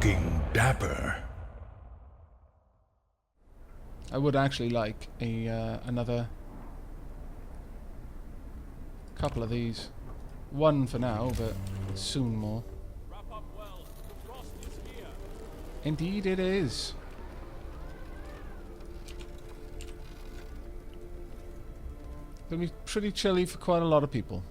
Looking dapper. I would actually like a another couple of these. One for now, but soon more. Wrap up well. The frost is here. Indeed it is. Gonna be pretty chilly for quite a lot of people.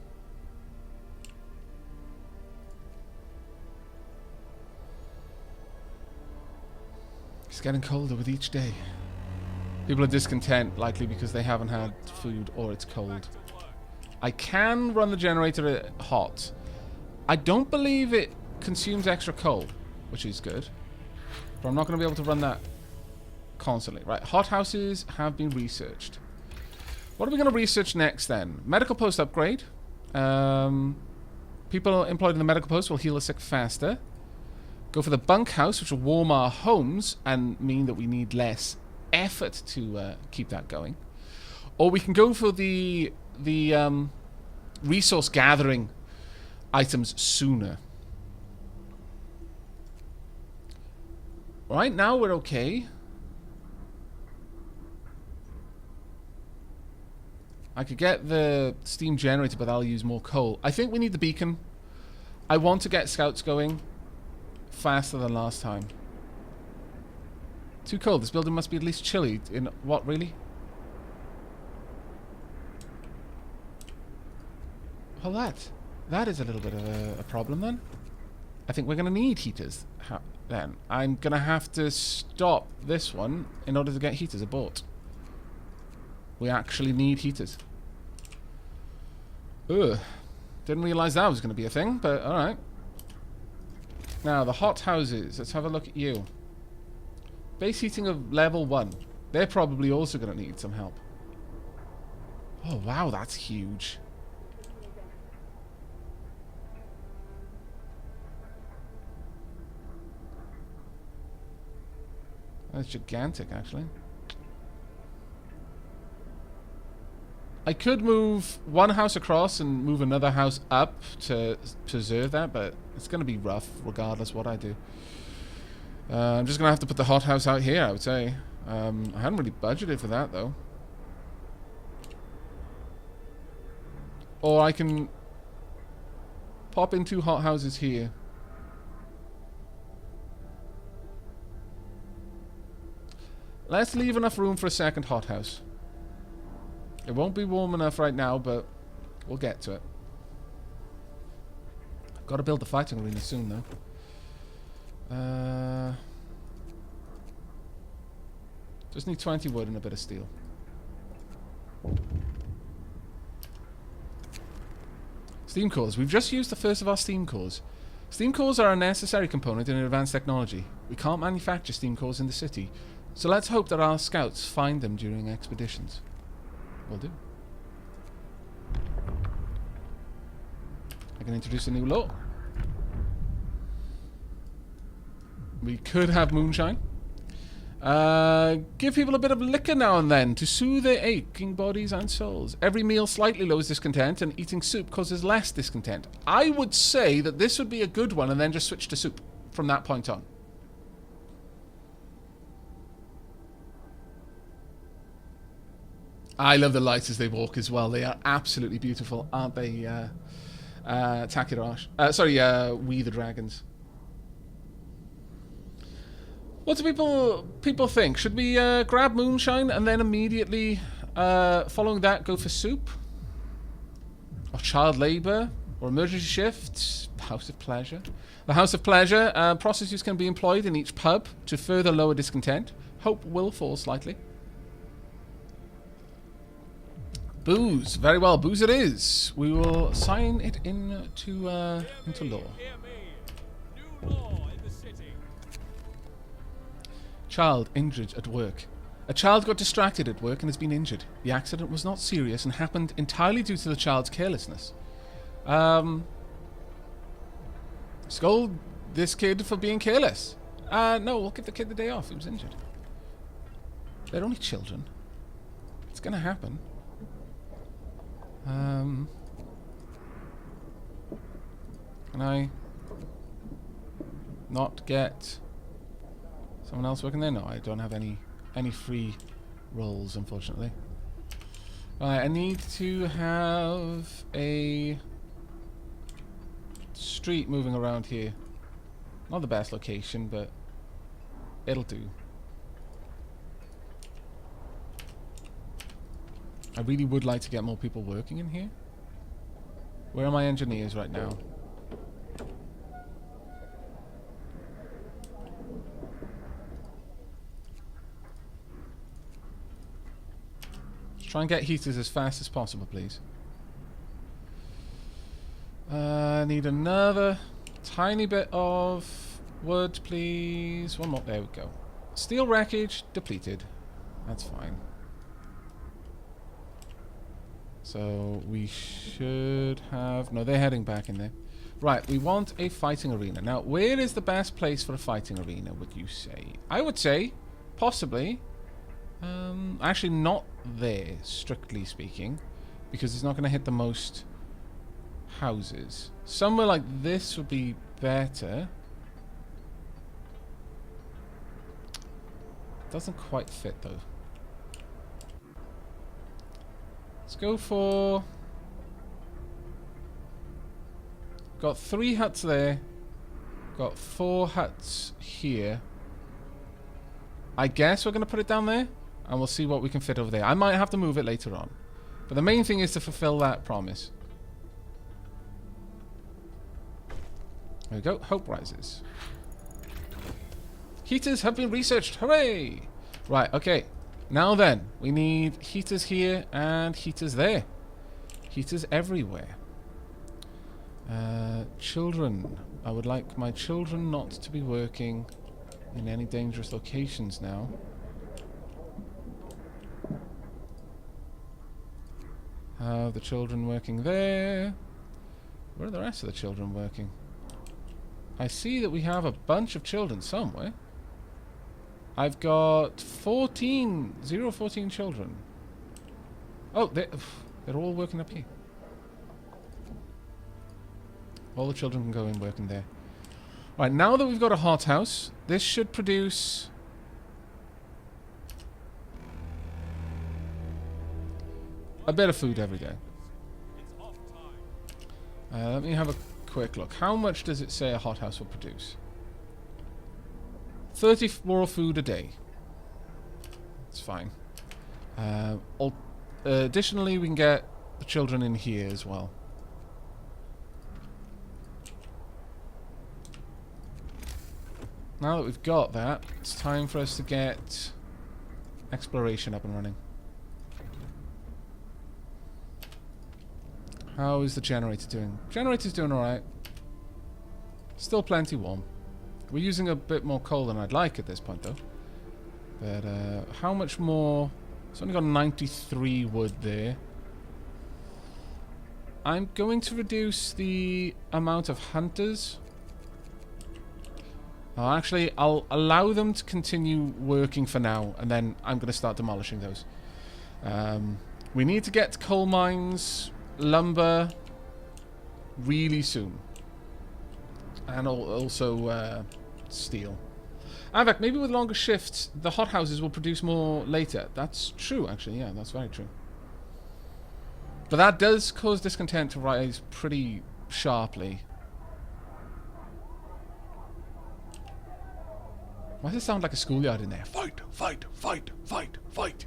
It's getting colder with each day. People are discontent, likely because they haven't had food or it's cold. I can run the generator at hot. I don't believe it consumes extra coal, which is good. But I'm not going to be able to run that constantly. Right, hothouses have been researched. What are we going to research next then? Medical post upgrade. People employed in the medical post will heal the sick faster. Go for the bunkhouse, which will warm our homes and mean that we need less effort to keep that going. Or we can go for the resource gathering items sooner. Right now we're okay. I could get the steam generator, but I'll use more coal. I think we need the beacon. I want to get scouts going faster than last time. Too cold. This building must be at least chilly. In what, really? Well, that is a little bit of a problem then. I think we're going to need heaters then. I'm going to have to stop this one in order to get heaters aboard. We actually need heaters. Ugh. Didn't realise that was going to be a thing, but alright. Now, the hot houses. Let's have a look at you. Base heating of level 1. They're probably also going to need some help. Oh, wow, that's huge. That's gigantic, actually. I could move one house across and move another house up to preserve that, but it's going to be rough regardless what I do. I'm just going to have to put the hothouse out here, I would say. I hadn't really budgeted for that, though. Or I can pop in 2 hothouses here. Let's leave enough room for a second hothouse. It won't be warm enough right now, but we'll get to it. Got to build the fighting arena soon, though. Just need 20 wood and a bit of steel. Steam cores. We've just used the first of our steam cores. Steam cores are a necessary component in advanced technology. We can't manufacture steam cores in the city, so let's hope that our scouts find them during expeditions. Will do. I can introduce a new law. We could have moonshine. Give people a bit of liquor now and then to soothe their aching bodies and souls. Every meal slightly lowers discontent, and eating soup causes less discontent. I would say that this would be a good one, and then just switch to soup from that point on. I love the lights as they walk as well. They are absolutely beautiful, aren't they? Takirash. Sorry, We the Dragons. What do people think? Should we grab moonshine and then immediately, following that, go for soup? Or child labour? Or emergency shift? House of Pleasure? The House of Pleasure. Prostitutes can be employed in each pub to further lower discontent. Hope will fall slightly. Booze. Very well, booze it is. We will sign it into law. Hear me. New law in the city. Child injured at work. A child got distracted at work and has been injured. The accident was not serious and happened entirely due to the child's carelessness. Scold this kid for being careless. No, we'll give the kid the day off. He was injured. They're only children. It's gonna happen. Can I not get someone else working there? No, I don't have any free roles, unfortunately. Right, I need to have a street moving around here. Not the best location, but it'll do. I really would like to get more people working in here. Where are my engineers right now? Try and get heaters as fast as possible, please. I need another tiny bit of wood, please. One more. There we go. Steel wreckage depleted. That's fine. So we should have... No, they're heading back in there. Right, we want a fighting arena. Now, where is the best place for a fighting arena, would you say? I would say, possibly... actually not there, strictly speaking, because it's not going to hit the most houses. Somewhere like this would be better. Doesn't quite fit though. Let's go for... Got 3 huts there. Got 4 huts here. I guess we're going to put it down there. And we'll see what we can fit over there. I might have to move it later on. But the main thing is to fulfill that promise. There we go. Hope rises. Heaters have been researched. Hooray! Right, okay. Now then, we need heaters here and heaters there. Heaters everywhere. Children. I would like my children not to be working in any dangerous locations now. Have the children working there. Where are the rest of the children working? I see that we have a bunch of children somewhere. I've got 14 children. Oh, they're all working up here. All the children can go in working there. Right, now that we've got a hothouse, this should produce... a bit of food every day. Let me have a quick look. How much does it say a hothouse will produce? 30 raw food a day. It's fine. Additionally, we can get the children in here as well. Now that we've got that, it's time for us to get exploration up and running. How is the generator doing? Generator's doing alright. Still plenty warm. We're using a bit more coal than I'd like at this point, though. But, how much more? It's only got 93 wood there. I'm going to reduce the amount of hunters. Oh, actually, I'll allow them to continue working for now, and then I'm going to start demolishing those. We need to get coal mines... lumber really soon, and also steel. Aavak, maybe with longer shifts the hothouses will produce more later. That's true, actually. Yeah, that's very true. But that does cause discontent to rise pretty sharply. Why does it sound like a schoolyard in there? Fight, fight, fight, fight, fight.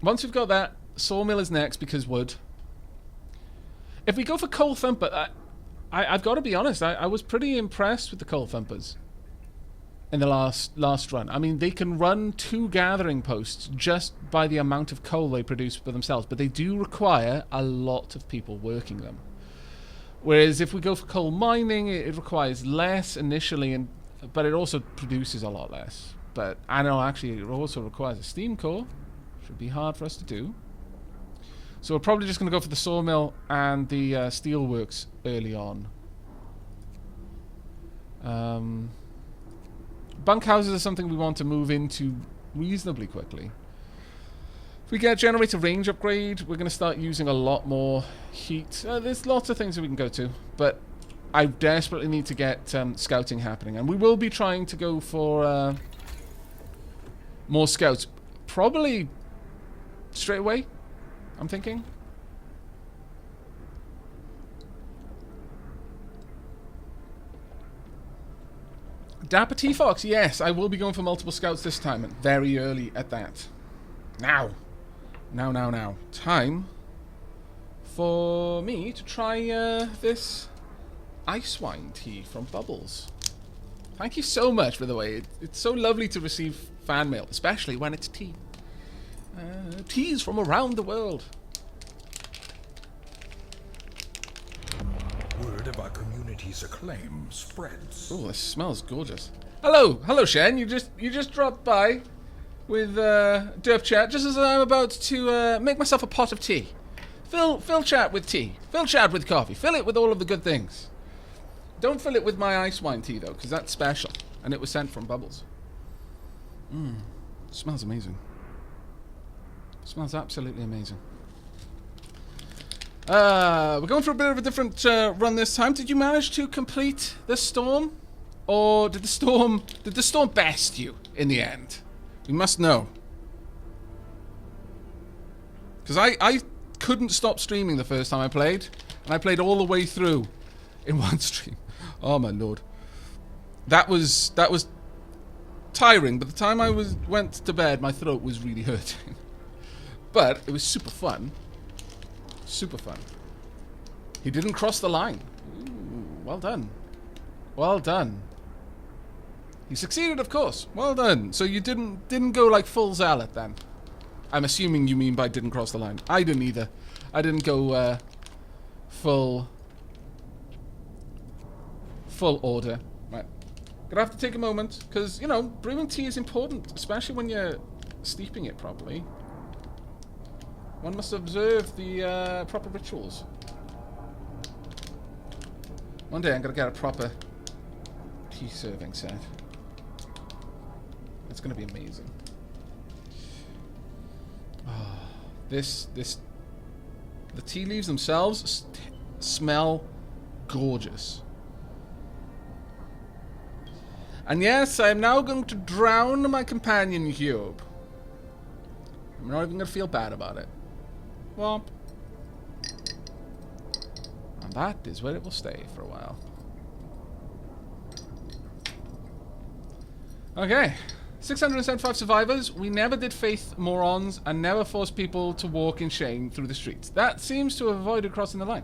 Once we've got that, Sawmill is next because wood. If we go for coal thumper, I've got to be honest, I was pretty impressed with the coal thumpers in the last run. I mean, they can run 2 gathering posts just by the amount of coal they produce for themselves, but they do require a lot of people working them. Whereas if we go for coal mining, it requires less initially, but it also produces a lot less. But I know actually it also requires a steam core. Should be hard for us to do. So we're probably just going to go for the sawmill and the steelworks early on. Bunkhouses are something we want to move into reasonably quickly. If we get generator range upgrade, we're going to start using a lot more heat. There's lots of things that we can go to, but I desperately need to get scouting happening. And we will be trying to go for more scouts. Probably straight away, I'm thinking. Dapper T-Fox, yes, I will be going for multiple scouts this time. Very early at that. Now. Now. Time for me to try this ice wine tea from Bubbles. Thank you so much, by the way. It's so lovely to receive fan mail, especially when it's tea. Teas from around the world. Word of our community's acclaim spreads. Oh, this smells gorgeous. Hello, Shen. You just dropped by with Derp Chat just as I'm about to make myself a pot of tea. Fill chat with tea. Fill chat with coffee. Fill it with all of the good things. Don't fill it with my ice wine tea though, because that's special, and it was sent from Bubbles. Smells amazing. Smells absolutely amazing. We're going for a bit of a different run this time. Did you manage to complete the storm? Or did the storm best you in the end? We must know. Because I couldn't stop streaming the first time I played. And I played all the way through in one stream. Oh my lord. That was tiring. By the time I went to bed, my throat was really hurting. But it was super fun. Super fun. He didn't cross the line. Ooh, well done. Well done. He succeeded, of course. Well done. So you didn't go like full zealot then. I'm assuming you mean by didn't cross the line. I didn't either. I didn't go full order. Right. Gonna have to take a moment because, you know, brewing tea is important, especially when you're steeping it properly. One must observe the proper rituals. One day I'm gonna get a proper tea serving set. It's gonna be amazing. Oh, the tea leaves themselves smell gorgeous. And yes, I am now going to drown my companion cube. I'm not even gonna feel bad about it. Womp. And that is where it will stay for a while. Okay. 675 survivors. We never did faith morons and never forced people to walk in shame through the streets. That seems to have avoided crossing the line.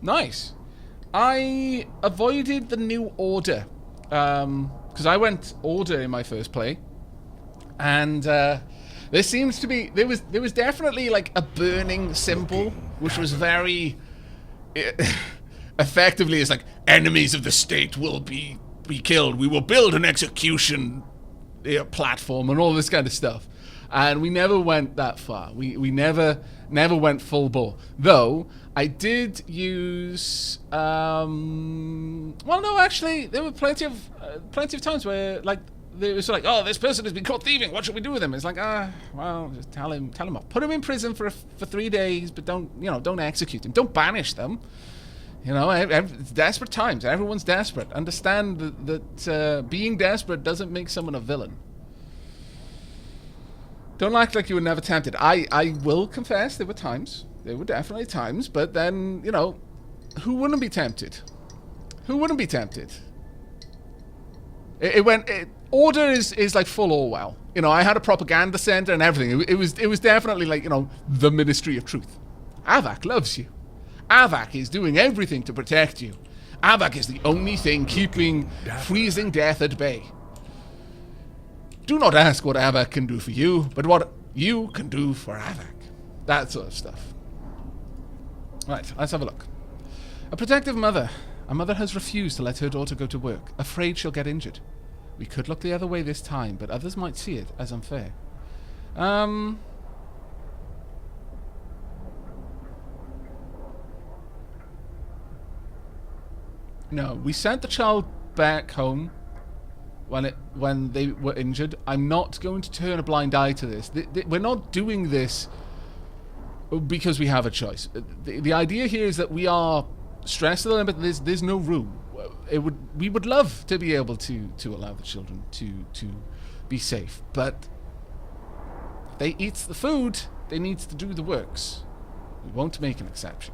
Nice. I avoided the new order. Because I went order in my first play. And there seems to be... There was definitely like a burning symbol, which was very... effectively, it's like, enemies of the state will be killed. We will build an execution platform and all this kind of stuff. And we never went that far. We never went full bore. Though, I did use... well, no, actually, there were plenty of times where, like, it was like, oh, this person has been caught thieving. What should we do with him? It's like, well, just tell him off. Put him in prison for 3 days, but don't execute him. Don't banish them. You know, it's desperate times. Everyone's desperate. Understand that being desperate doesn't make someone a villain. Don't act like you were never tempted. I will confess there were times. There were definitely times. But then, you know, who wouldn't be tempted? Who wouldn't be tempted? Order is like full Orwell. You know, I had a propaganda center and everything. It was definitely like, you know, the Ministry of Truth. Aavak loves you. Aavak is doing everything to protect you. Aavak is the only thing keeping freezing death at bay. Do not ask what Aavak can do for you, but what you can do for Aavak. That sort of stuff. Right, let's have a look. A protective mother. A mother has refused to let her daughter go to work, afraid she'll get injured. We could look the other way this time, but others might see it as unfair. No, we sent the child back home when they were injured. I'm not going to turn a blind eye to this. We're not doing this because we have a choice. The idea here is that we are stressed to the limit. There's no room. We would love to be able to allow the children to be safe, but if they eat the food, they need to do the works. We won't make an exception.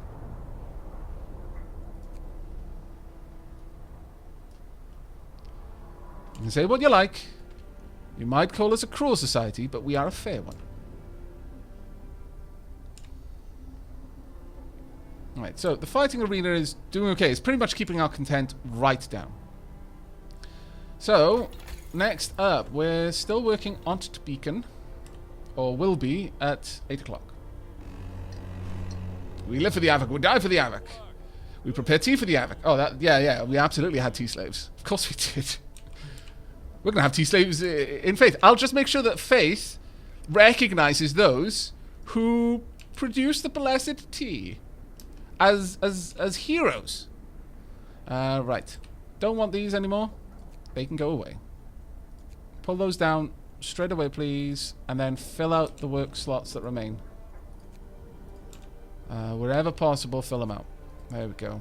You can say what you like. You might call us a cruel society, but we are a fair one. Alright, so the fighting arena is doing okay. It's pretty much keeping our content right down. So, next up, we're still working on Beacon, or will be at 8 o'clock. We live for the Aavak, we die for the Aavak. We prepare tea for the Aavak. Oh, yeah, we absolutely had tea slaves. Of course we did. We're going to have tea slaves in Faith. I'll just make sure that Faith recognizes those who produce the blessed tea as heroes. Right. Don't want these anymore. They can go away. Pull those down straight away, please, and then fill out the work slots that remain. Wherever possible, fill them out. There we go.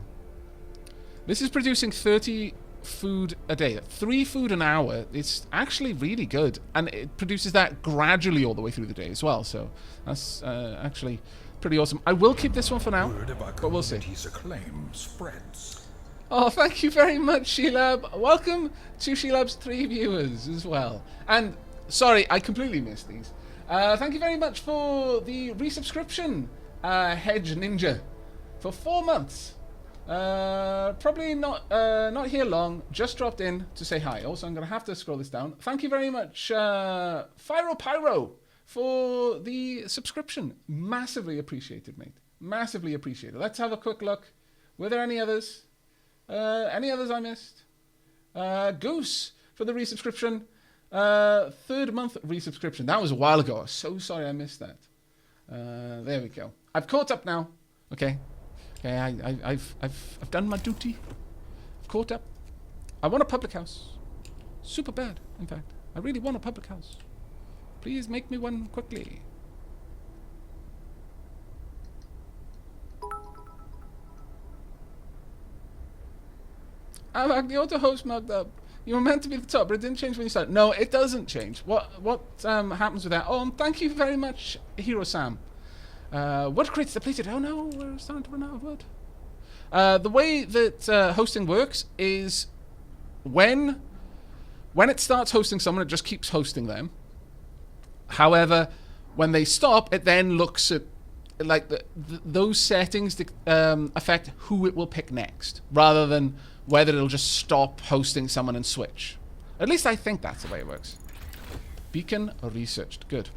This is producing 30 food a day. 3 food an hour. It's actually really good, and it produces that gradually all the way through the day as well, so that's actually pretty awesome. I will keep this one for now, but we'll see. Acclaim spreads. Oh, thank you very much, Sheelab. Welcome to Sheelab's 3 viewers as well. And, sorry, I completely missed these. Thank you very much for the resubscription, Hedge Ninja, for 4 months. Probably not here long. Just dropped in to say hi. Also, I'm going to have to scroll this down. Thank you very much, Pyro, for the subscription. Massively appreciated, mate. Massively appreciated. Let's have a quick look. Were there any others? Any others I missed? Goose for the resubscription. 3rd month resubscription. That was a while ago. I'm so sorry I missed that. There we go. I've caught up now. Okay. Okay, I've done my duty. I've caught up. I want a public house. Super bad, in fact. I really want a public house. Please make me one quickly. Aavak, the auto-host mugged up. You were meant to be the top, but it didn't change when you started. No, it doesn't change. What happens with that? Oh, thank you very much, Hero Sam. Wood crates depleted. Oh no, we're starting to run out of wood. The way that hosting works is when it starts hosting someone, it just keeps hosting them. However, when they stop, it then looks at like those settings affect who it will pick next, rather than whether it'll just stop hosting someone and switch. At least I think that's the way it works. Beacon researched. Good.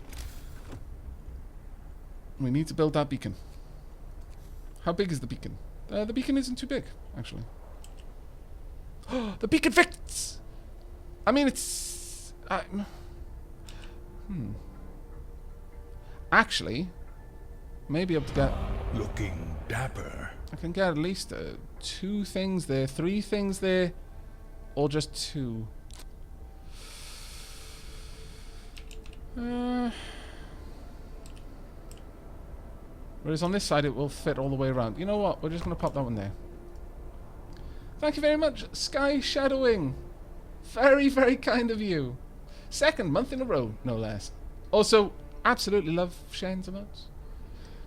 We need to build that beacon. How big is the beacon? The beacon isn't too big, actually. The beacon fits! I mean, it's... Actually, maybe up to get... Looking dapper. I can get at least 2 things there, 3 things there, or just 2. Whereas on this side it will fit all the way around. You know what? We're just going to pop that one there. Thank you very much, Sky Shadowing. Very, very kind of you. 2nd month in a row, no less. Also, absolutely love Shane's emotes.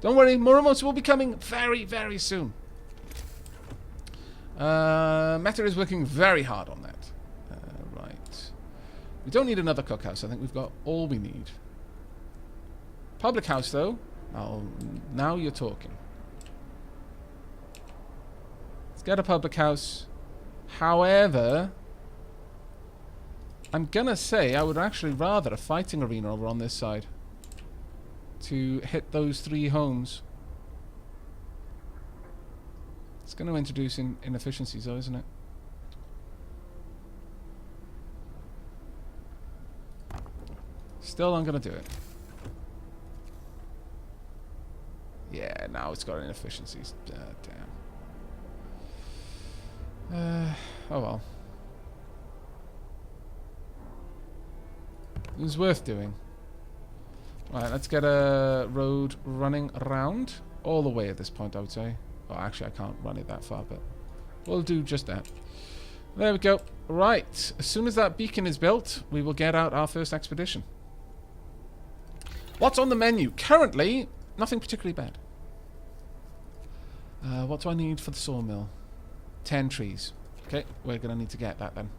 Don't worry, more emotes will be coming very, very soon. Meta is working very hard on that. Right. We don't need another cookhouse. I think we've got all we need. Public house, though. Oh, now you're talking. Let's get a public house. However, I'm gonna say I would actually rather a fighting arena over on this side to hit those 3 homes. It's gonna introduce inefficiencies, though, isn't it? Still, I'm gonna do it. Yeah, now it's got inefficiencies. Damn. Oh well. It was worth doing. Right, let's get a road running around. All the way at this point, I would say. Oh, actually, I can't run it that far, but we'll do just that. There we go. Right, as soon as that beacon is built, we will get out our first expedition. What's on the menu? Currently, nothing particularly bad. What do I need for the sawmill? 10 trees. Okay, we're going to need to get that then.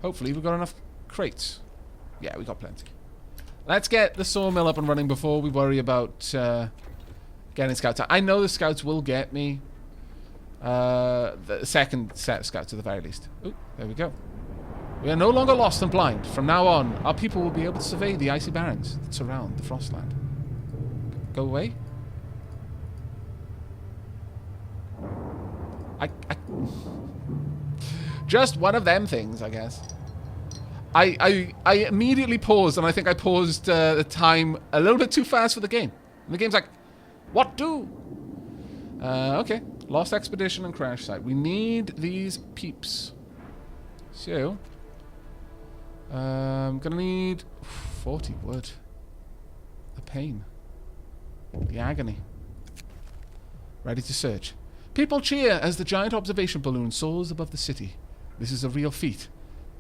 Hopefully we've got enough crates. Yeah, we got plenty. Let's get the sawmill up and running before we worry about getting scouts out. I know the scouts will get me the second set of scouts at the very least. Oh, there we go. We are no longer lost and blind. From now on, our people will be able to survey the icy barrens that surround the Frostland. Go away. Just one of them things, I guess. I immediately paused, and I think I paused the time a little bit too fast for the game. And the game's like, what do? Okay. Lost expedition and crash site. We need these peeps. So, gonna need 40 wood. The pain. The agony. Ready to search. People cheer as the giant observation balloon soars above the city. This is a real feat.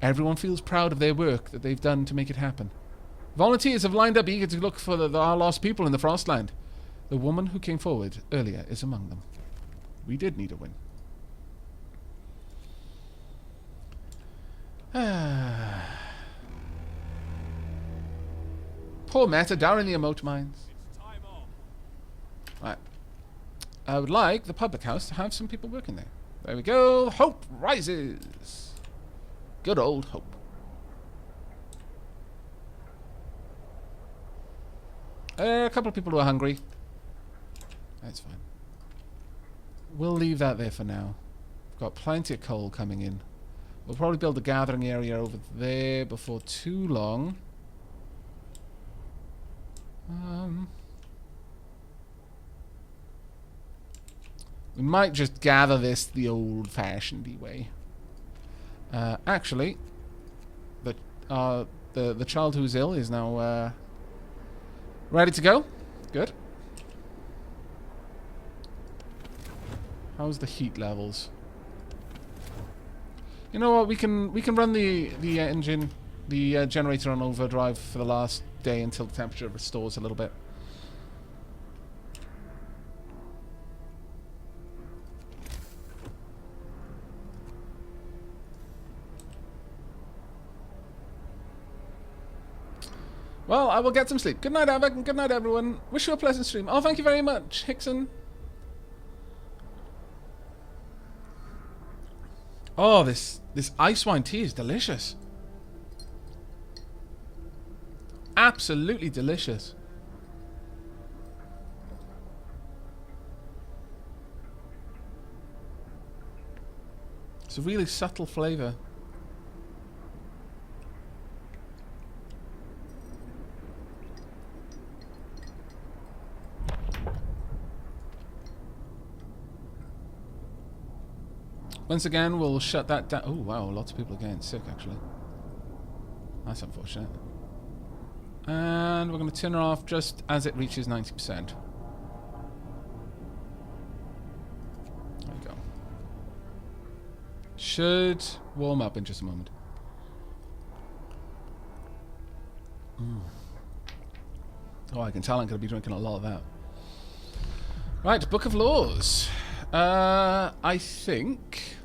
Everyone feels proud of their work that they've done to make it happen. Volunteers have lined up eager to look for our lost people in the Frostland. The woman who came forward earlier is among them. We did need a win. Poor Meta down in the emote mines. Time off. Right. I would like the public house to have some people working there. There we go. Hope rises. Good old hope. A couple of people who are hungry. That's fine. We'll leave that there for now. We've got plenty of coal coming in. We'll probably build a gathering area over there before too long. We might just gather this the old-fashioned way. Actually, the child who's ill is now ready to go. Good. How's the heat levels? You know what? We can run the engine, the generator on overdrive for the last day until the temperature restores a little bit. Well, I will get some sleep. Good night, Aavak, and good night, everyone. Wish you a pleasant stream. Oh, thank you very much, Hickson. Oh, this ice wine tea is delicious. Absolutely delicious. It's a really subtle flavour. Once again, we'll shut that down. Oh, wow, lots of people are getting sick, actually. That's unfortunate. And we're going to turn her off just as it reaches 90%. There we go. Should warm up in just a moment. Oh, I can tell I'm going to be drinking a lot of that. Right, Book of Laws. I think...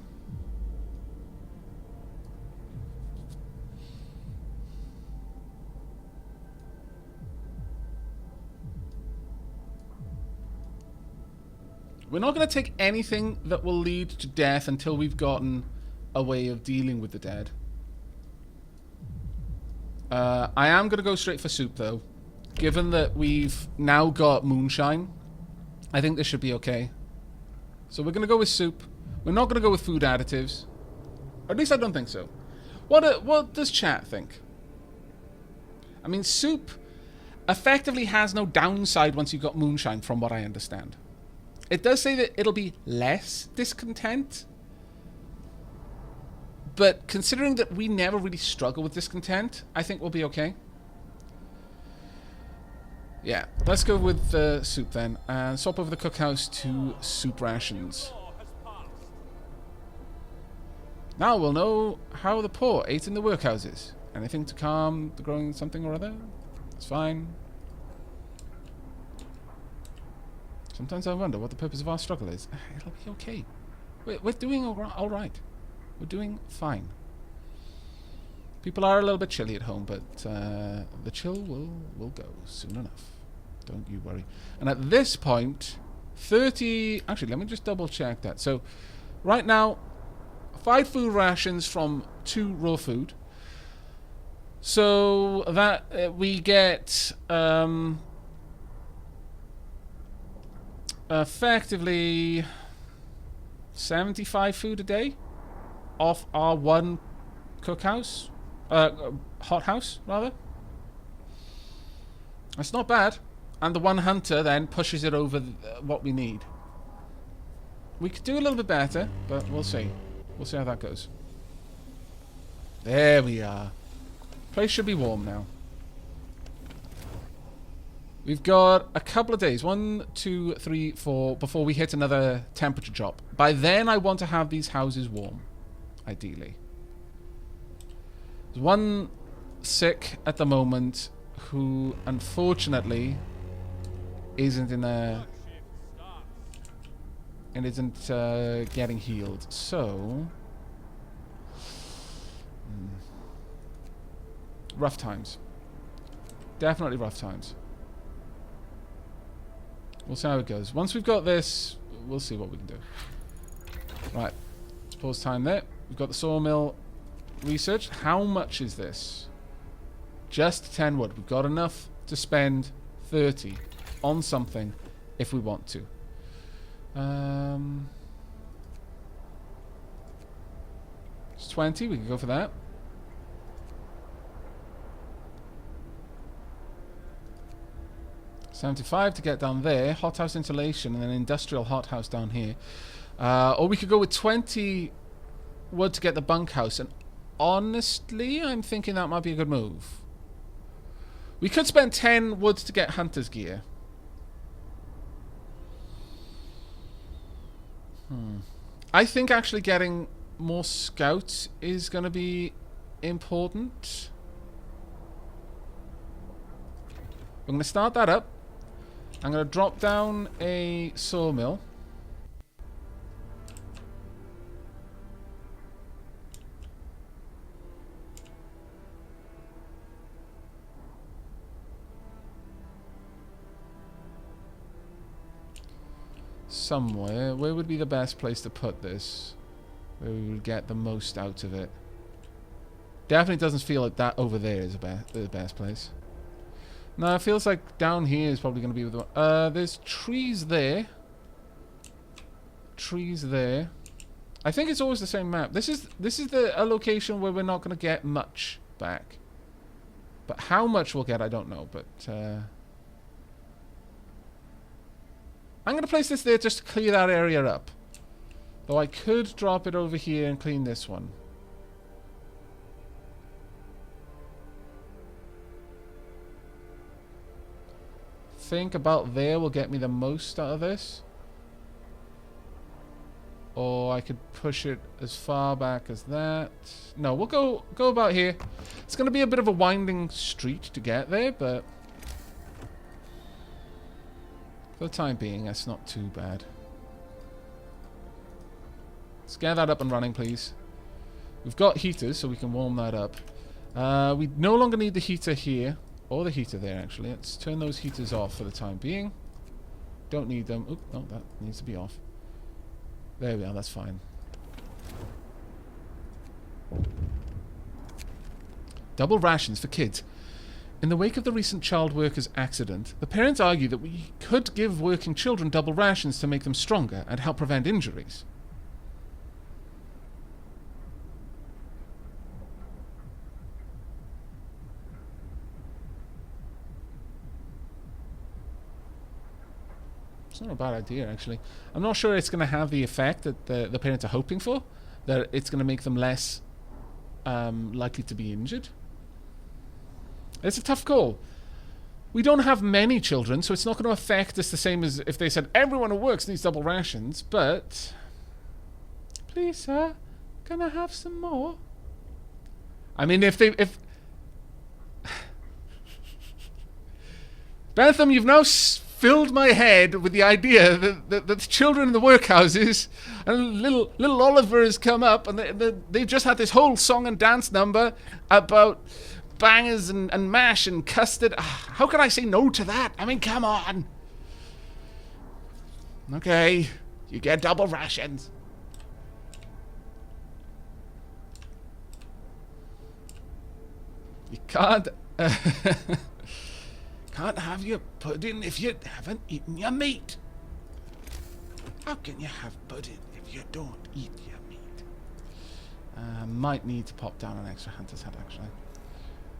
we're not going to take anything that will lead to death until we've gotten a way of dealing with the dead. I am going to go straight for soup, though. Given that we've now got moonshine, I think this should be okay. So we're going to go with soup. We're not going to go with food additives. Or at least I don't think so. What does chat think? I mean, soup effectively has no downside once you've got moonshine, from what I understand. It does say that it'll be less discontent. But considering that we never really struggle with discontent, I think we'll be okay. Yeah, let's go with the soup then, and swap over the cookhouse to soup rations. Law has passed. Now we'll know how the poor ate in the workhouses. Anything to calm the growing something or other? It's fine. Sometimes I wonder what the purpose of our struggle is. It'll be okay. We're doing all right. We're doing fine. People are a little bit chilly at home, but the chill will go soon enough. Don't you worry. And at this point, 30... Actually, let me just double check that. So, right now, 5 food rations from 2 raw food. So, that we get... effectively 75 food a day off our 1 cookhouse. Hothouse, rather. That's not bad. And the 1 hunter then pushes it over what we need. We could do a little bit better, but we'll see. We'll see how that goes. There we are. Place should be warm now. We've got a couple of days. 1, 2, 3, 4 before we hit another temperature drop. By then I want to have these houses warm. Ideally. There's 1 sick at the moment who unfortunately isn't in a... and isn't getting healed. So... rough times. Definitely rough times. We'll see how it goes. Once we've got this, we'll see what we can do. Right. Let's pause time there. We've got the sawmill researched. How much is this? Just 10 wood. We've got enough to spend 30 on something if we want to. It's 20. We can go for that. $75 to get down there. Hothouse insulation and then industrial hothouse down here. Or we could go with 20 wood to get the bunkhouse. And honestly, I'm thinking that might be a good move. We could spend 10 wood to get hunter's gear. I think actually getting more scouts is going to be important. I'm going to start that up. I'm going to drop down a sawmill. Somewhere. Where would be the best place to put this? Where we would get the most out of it. Definitely doesn't feel like that over there is the best place. No, it feels like down here is probably going to be the one. There's trees there. Trees there. I think it's always the same map. This is a location where we're not going to get much back. But how much we'll get, I don't know. But I'm going to place this there just to clear that area up. Though I could drop it over here and clean this one. Think about there will get me the most out of this. Or I could push it as far back as that. No, we'll go about here. It's going to be a bit of a winding street to get there, but for the time being, that's not too bad. Let's get that up and running, please. We've got heaters, so we can warm that up. We no longer need the heater here. Or the heater there, actually. Let's turn those heaters off for the time being. Don't need them. Oop, no, that needs to be off. There we are, that's fine. Double rations for kids. In the wake of the recent child workers accident, the parents argue that we could give working children double rations to make them stronger and help prevent injuries. It's not a bad idea, actually. I'm not sure it's going to have the effect that the parents are hoping for. That it's going to make them less likely to be injured. It's a tough call. We don't have many children, so it's not going to affect us the same as if they said everyone who works needs double rations, but... Please, sir, can I have some more? I mean, if... Bentham, you've now filled my head with the idea that the children in the workhouses and little Oliver has come up and they've just had this whole song and dance number about bangers and mash and custard. How can I say no to that? I mean, come on. Okay, you get double rations. You can't... Can't have your pudding if you haven't eaten your meat. How can you have pudding if you don't eat your meat? Might need to pop down an extra hunter's head, actually.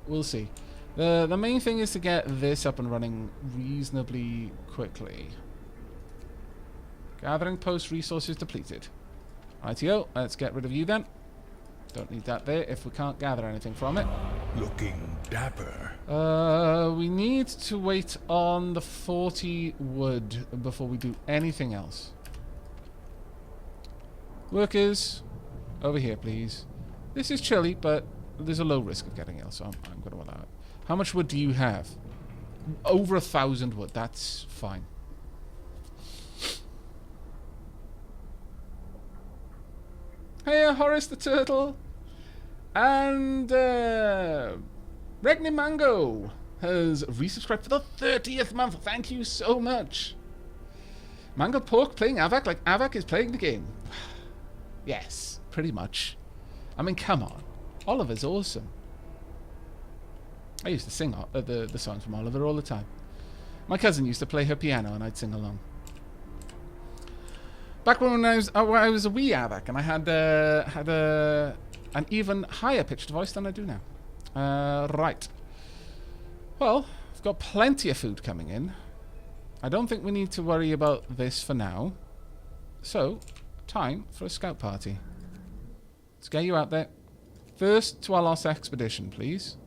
We'll see. The main thing is to get this up and running reasonably quickly. Gathering post resources depleted. ITO, let's get rid of you then. Don't need that there if we can't gather anything from it. Looking dapper. We need to wait on the 40 wood before we do anything else. Workers, over here, please. This is chilly, but there's a low risk of getting ill, so I'm going to allow it. How much wood do you have? Over 1,000 wood. That's fine. Hey, Horace the Turtle. And Regni Mango has resubscribed for the 30th month. Thank you so much. Mango Pork playing Aavak like Aavak is playing the game. Yes, pretty much. I mean, come on. Oliver's awesome. I used to sing the songs from Oliver all the time. My cousin used to play her piano and I'd sing along. Back when I was a wee Aavak and I had an even higher pitched voice than I do now. Right. Well, I've got plenty of food coming in. I don't think we need to worry about this for now. So, time for a scout party. Let's get you out there. First to our lost expedition, please.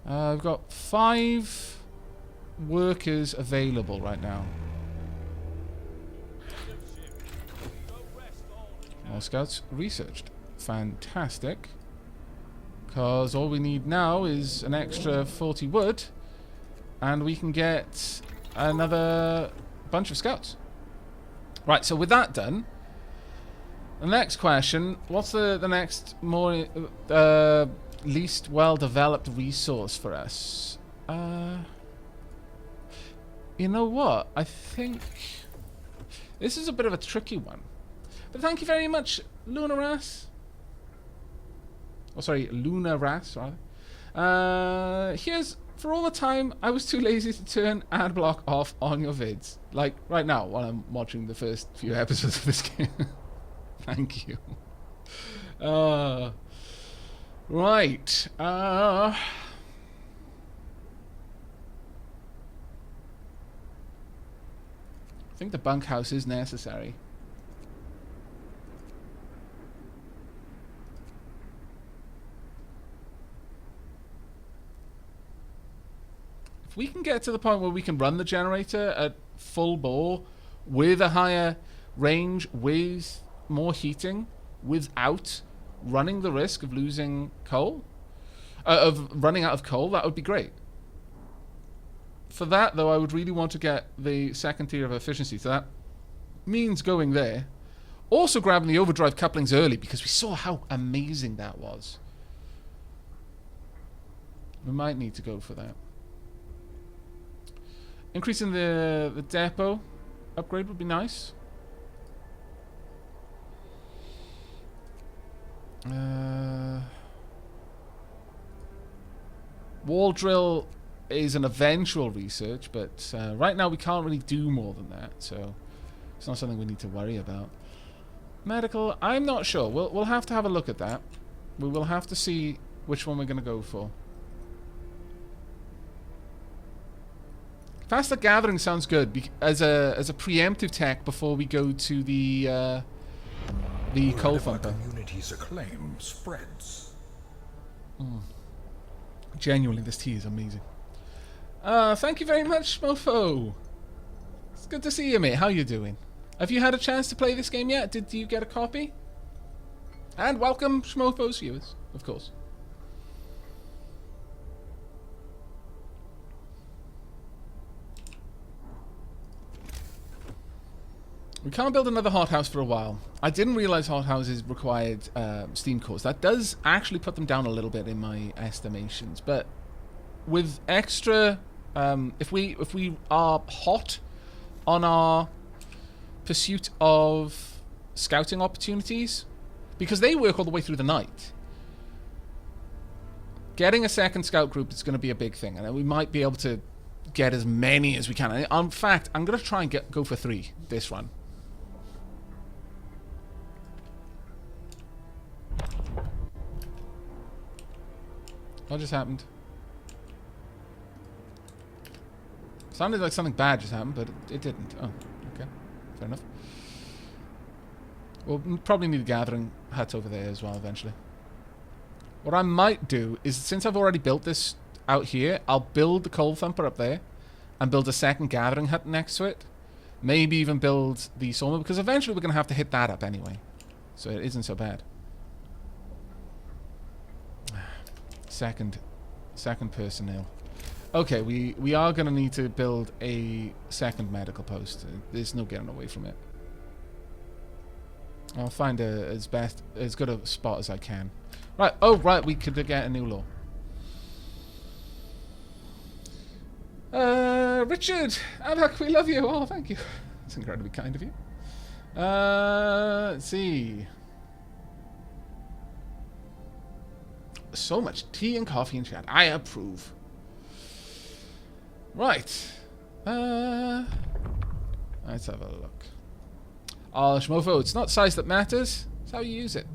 I've got 5 workers available right now. More scouts researched. Fantastic. Because all we need now is an extra 40 wood. And we can get another bunch of scouts. Right, so with that done, the next question, what's the next more least well-developed resource for us? You know what? I think this is a bit of a tricky one. But thank you very much, Lunaras. Oh, sorry, Lunaras, rather. Here's for all the time I was too lazy to turn ad block off on your vids. Like, right now, while I'm watching the first few episodes of this game. Thank you. Right. I think the bunkhouse is necessary. If we can get to the point where we can run the generator at full bore with a higher range, with more heating, without running the risk of losing coal, of running out of coal, that would be great. For that, though, I would really want to get the second tier of efficiency. So that means going there. Also grabbing the overdrive couplings early, because we saw how amazing that was. We might need to go for that. Increasing the depot upgrade would be nice. Wall drill is an eventual research, but right now we can't really do more than that, so it's not something we need to worry about. Medical, I'm not sure. We'll have to have a look at that. We will have to see which one we're going to go for. Faster gathering sounds good as a preemptive tech before we go to the coal Word of our thumper. community's acclaim spreads. Genuinely, this tea is amazing. Thank you very much, Mofo. It's good to see you, mate. How you doing? Have you had a chance to play this game yet? Did you get a copy? And welcome, Schmofo's viewers, of course. We can't build another hothouse for a while. I didn't realize hothouses required steam cores. That does actually put them down a little bit in my estimations. But with extra, if we are hot on our pursuit of scouting opportunities, because they work all the way through the night, getting a second scout group is going to be a big thing, and we might be able to get as many as we can. In fact, I'm going to try and go for 3 this run. What just happened? Sounded like something bad just happened, but it didn't. Oh, okay. Fair enough. We'll probably need a gathering hut over there as well eventually. What I might do is, since I've already built this out here, I'll build the coal thumper up there and build a second gathering hut next to it. Maybe even build the sawmill, because eventually we're going to have to hit that up anyway. So it isn't so bad. Second personnel. Okay, we are going to need to build a second medical post. There's no getting away from it. I'll find as good a spot as I can. Right. Oh, right. We could get a new law. Richard, Aavak, we love you. Oh, thank you. That's incredibly kind of you. Let's see. So much tea and coffee in chat. I approve. Right. Let's have a look. Oh, Schmofo, it's not size that matters. It's how you use it.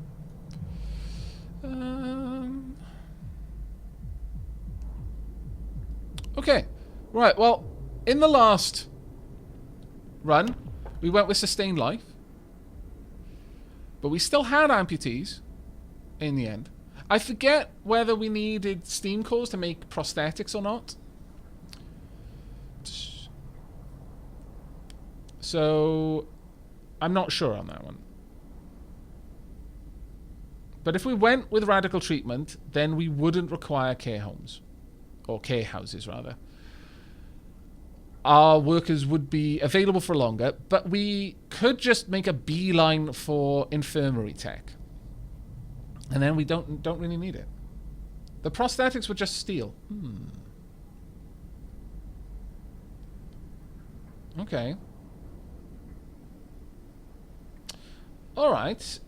Okay. Right, well, in the last run, we went with sustained life. But we still had amputees in the end. I forget whether we needed steam cores to make prosthetics or not. So, I'm not sure on that one. But if we went with radical treatment, then we wouldn't require care homes. Or care houses, rather. Our workers would be available for longer, but we could just make a beeline for infirmary tech. And then we don't really need it. The prosthetics would just steal. Okay. Alright.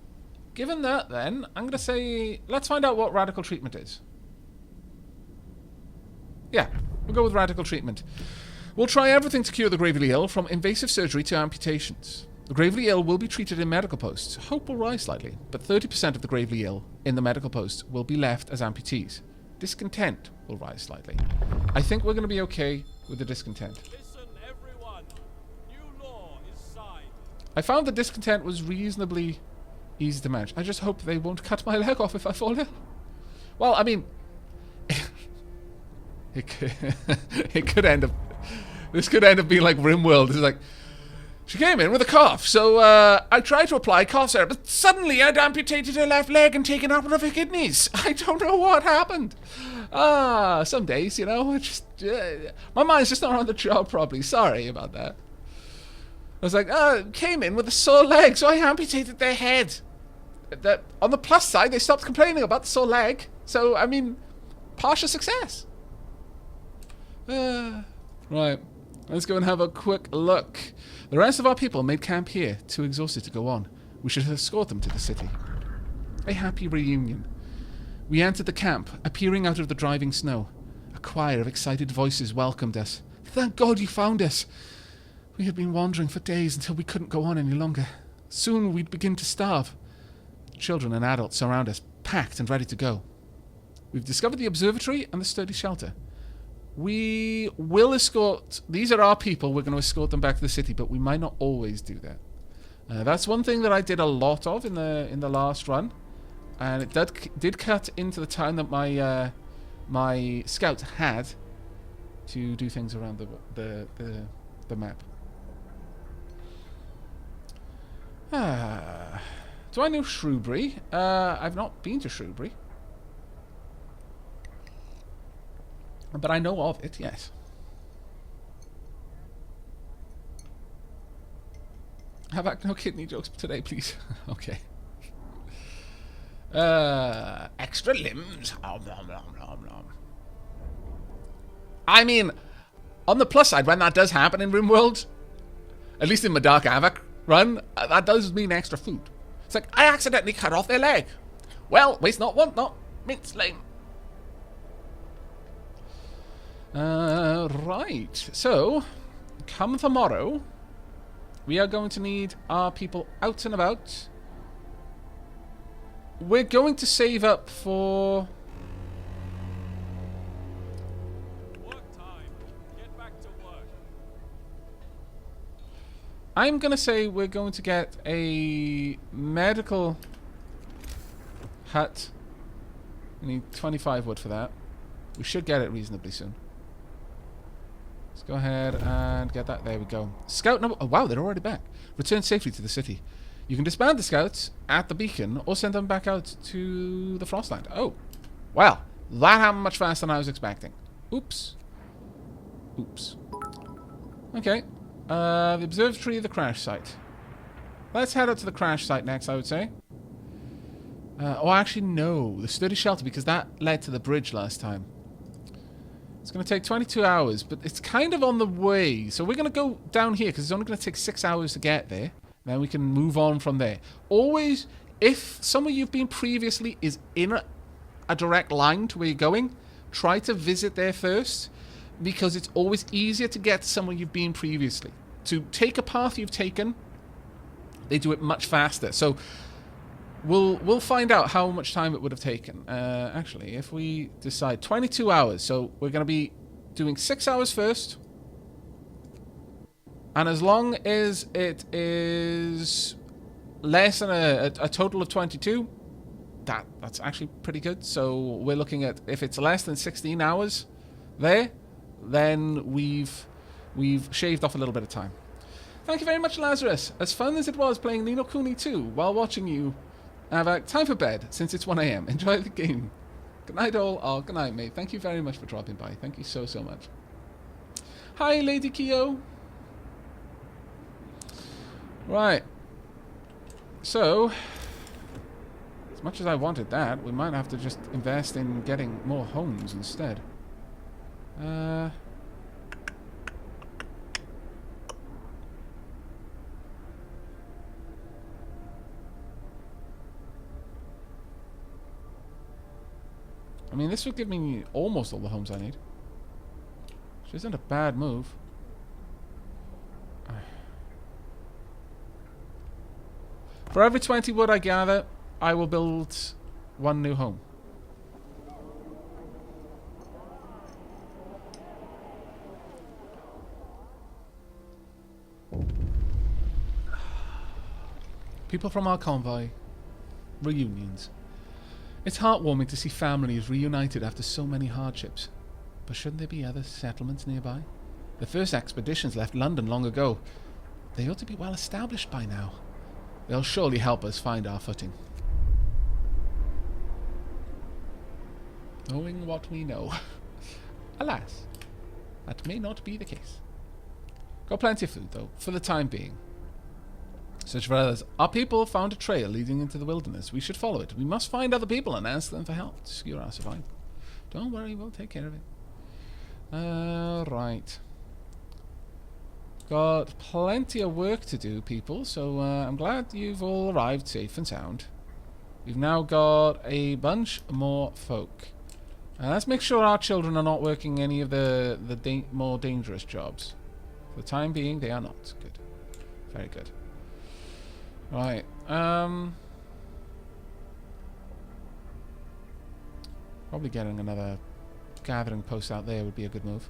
Given that, then, I'm going to say, let's find out what radical treatment is. Yeah, we'll go with radical treatment. We'll try everything to cure the gravely ill, from invasive surgery to amputations. The gravely ill will be treated in medical posts. Hope will rise slightly, but 30% of the gravely ill in the medical posts will be left as amputees. Discontent will rise slightly. I think we're going to be okay with the discontent. Listen, everyone. New law is signed. I found the discontent was reasonably easy to manage. I just hope they won't cut my leg off if I fall ill. Well, I mean, it could end up. This could end up being like Rimworld. It's like, she came in with a cough, so I tried to apply cough syrup, but suddenly I'd amputated her left leg and taken out one of her kidneys. I don't know what happened. Some days, you know, it's just my mind's just not on the job properly. Sorry about that. I was like, came in with a sore leg, so I amputated their head. On the plus side, they stopped complaining about the sore leg. So, I mean, partial success. Right. Let's go and have a quick look. The rest of our people made camp here, too exhausted to go on. We should escort them to the city. A happy reunion. We entered the camp, appearing out of the driving snow. A choir of excited voices welcomed us. Thank God you found us. We had been wandering for days until we couldn't go on any longer. Soon we'd begin to starve. Children and adults surround us, packed and ready to go. We've discovered the observatory and the sturdy shelter. We will escort... These are our people. We're going to escort them back to the city, but we might not always do that. That's one thing that I did a lot of in the last run. And it did cut into the time that my scouts had to do things around the map. Do I know Shrewsbury? I've not been to Shrewsbury. But I know of it, yes. Aavak, no kidney jokes today, please. Okay. Extra limbs. I mean, on the plus side, when that does happen in Rimworld, at least in my Dark Aavak run, that does mean extra food. It's like, I accidentally cut off their leg. Well, waste not, want not, mince lame. Right. So, come tomorrow, we are going to need our people out and about. We're going to save up for... Work time. Get back to work. I'm going to say we're going to get a medical hut. We need 25 wood for that. We should get it reasonably soon. Let's go ahead and get that. There we go. Scout number... Oh, wow, they're already back. Return safely to the city. You can disband the scouts at the beacon or send them back out to the Frostland. Oh, well, that happened much faster than I was expecting. Oops. Oops. Okay. The observatory, the crash site. Let's head out to the crash site next, I would say. Oh, actually, no. The sturdy shelter, because that led to the bridge last time. It's going to take 22 hours, but it's kind of on the way. So we're going to go down here, because it's only going to take 6 hours to get there. Then we can move on from there. Always, if somewhere you've been previously is in a direct line to where you're going, try to visit there first, because it's always easier to get to somewhere you've been previously. To take a path you've taken, they do it much faster. So we'll find out how much time it would have taken. Actually, if we decide 22 hours, so we're going to be doing 6 hours first. And as long as it is less than a total of 22, that's actually pretty good. So we're looking at, if it's less than 16 hours there, then we've shaved off a little bit of time. Thank you very much, Lazarus. As fun as it was playing Ni no Kuni 2 while watching you, Aavak, time for bed, since it's 1 AM. Enjoy the game. Good night, all. Oh, good night, mate. Thank you very much for dropping by. Thank you so, so much. Hi, Lady Kyo. Right. So, as much as I wanted that, we might have to just invest in getting more homes instead. I mean, this would give me almost all the homes I need. Which isn't a bad move. For every 20 wood I gather, I will build 1 new home. People from our convoy. Reunions. It's heartwarming to see families reunited after so many hardships. But shouldn't there be other settlements nearby? The first expeditions left London long ago. They ought to be well established by now. They'll surely help us find our footing. Knowing what we know. Alas, that may not be the case. Got plenty of food, though, for the time being. Search for others. Our people found a trail leading into the wilderness. We should follow it. We must find other people and ask them for help to secure our survival. Don't worry, we'll take care of it. Right. Got plenty of work to do, people, so I'm glad you've all arrived safe and sound. We've now got a bunch more folk. Let's make sure our children are not working any of the more dangerous jobs. For the time being, they are not. Good. Very good. Right. Probably getting another gathering post out there would be a good move.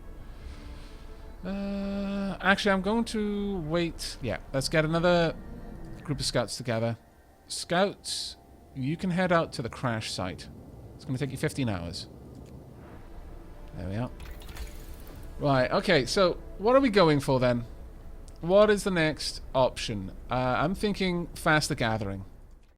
Actually, I'm going to wait. Yeah, let's get another group of scouts together. Scouts, you can head out to the crash site. It's going to take you 15 hours. There we are. Right, okay, so what are we going for then? What is the next option? I'm thinking faster gathering.